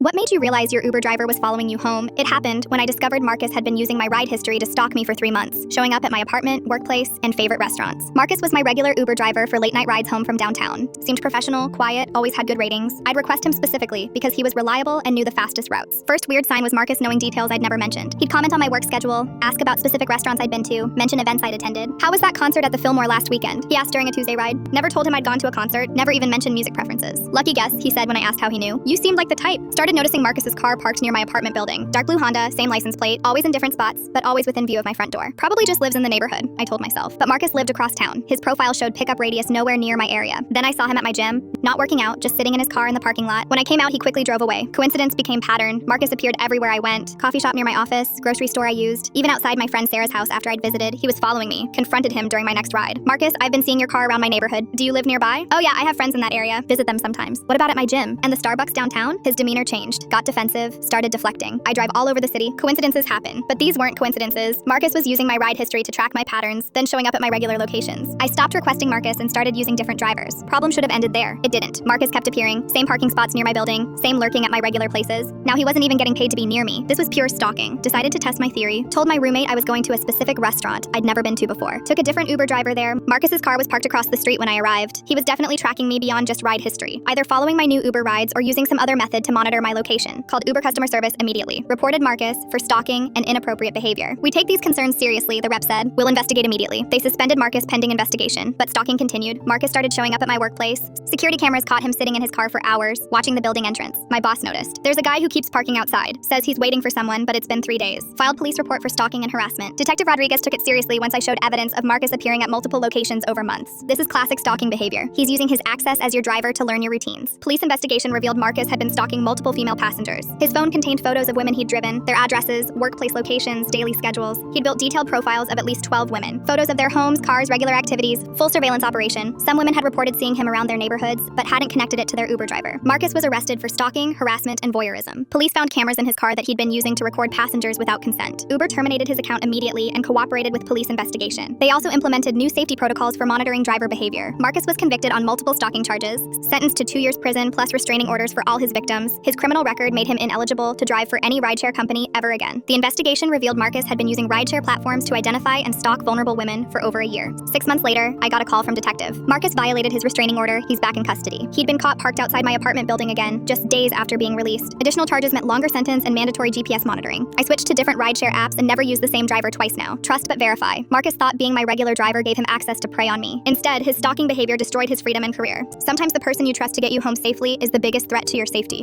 What made you realize your Uber driver was following you home? It happened when I discovered Marcus had been using my ride history to stalk me for 3 months, showing up at my apartment, workplace, and favorite restaurants. Marcus was my regular Uber driver for late-night rides home from downtown. Seemed professional, quiet, always had good ratings. I'd request him specifically because he was reliable and knew the fastest routes. First weird sign was Marcus knowing details I'd never mentioned. He'd comment on my work schedule, ask about specific restaurants I'd been to, mention events I'd attended. How was that concert at the Fillmore last weekend? He asked during a Tuesday ride. Never told him I'd gone to a concert, never even mentioned music preferences. Lucky guess, he said when I asked how he knew. You seemed like the type. Started noticing Marcus's car parked near my apartment building. Dark blue Honda, same license plate, always in different spots, but always within view of my front door. Probably just lives in the neighborhood, I told myself. But Marcus lived across town. His profile showed pickup radius nowhere near my area. Then I saw him at my gym, not working out, just sitting in his car in the parking lot. When I came out, he quickly drove away. Coincidence became pattern. Marcus appeared everywhere I went. Coffee shop near my office, grocery store I used. Even outside my friend Sarah's house after I'd visited, he was following me. Confronted him during my next ride. Marcus, I've been seeing your car around my neighborhood. Do you live nearby? Oh yeah, I have friends in that area. Visit them sometimes. What about at my gym? And the Starbucks downtown? His demeanor changed. Got defensive, started deflecting. I drive all over the city. Coincidences happen. But these weren't coincidences. Marcus was using my ride history to track my patterns, then showing up at my regular locations. I stopped requesting Marcus and started using different drivers. Problem should have ended there. It didn't. Marcus kept appearing. Same parking spots near my building. Same lurking at my regular places. Now he wasn't even getting paid to be near me. This was pure stalking. Decided to test my theory. Told my roommate I was going to a specific restaurant I'd never been to before. Took a different Uber driver there. Marcus's car was parked across the street when I arrived. He was definitely tracking me beyond just ride history. Either following my new Uber rides or using some other method to monitor my location. Called Uber customer service immediately. Reported Marcus for stalking and inappropriate behavior. We take these concerns seriously, the rep said. We'll investigate immediately. They suspended Marcus pending investigation, but stalking continued. Marcus started showing up at my workplace. Security cameras caught him sitting in his car for hours, watching the building entrance. My boss noticed. There's a guy who keeps parking outside. Says he's waiting for someone, but it's been 3 days. Filed police report for stalking and harassment. Detective Rodriguez took it seriously once I showed evidence of Marcus appearing at multiple locations over months. This is classic stalking behavior. He's using his access as your driver to learn your routines. Police investigation revealed Marcus had been stalking multiple female passengers. His phone contained photos of women he'd driven, their addresses, workplace locations, daily schedules. He'd built detailed profiles of at least 12 women. Photos of their homes, cars, regular activities, full surveillance operation. Some women had reported seeing him around their neighborhoods, but hadn't connected it to their Uber driver. Marcus was arrested for stalking, harassment, and voyeurism. Police found cameras in his car that he'd been using to record passengers without consent. Uber terminated his account immediately and cooperated with police investigation. They also implemented new safety protocols for monitoring driver behavior. Marcus was convicted on multiple stalking charges, sentenced to 2 years prison plus restraining orders for all his victims. His criminal record made him ineligible to drive for any rideshare company ever again. The investigation revealed Marcus had been using rideshare platforms to identify and stalk vulnerable women for over a year. 6 months later, I got a call from detective. Marcus violated his restraining order. He's back in custody. He'd been caught parked outside my apartment building again, just days after being released. Additional charges meant longer sentence and mandatory GPS monitoring. I switched to different rideshare apps and never used the same driver twice now. Trust but verify. Marcus thought being my regular driver gave him access to prey on me. Instead, his stalking behavior destroyed his freedom and career. Sometimes the person you trust to get you home safely is the biggest threat to your safety.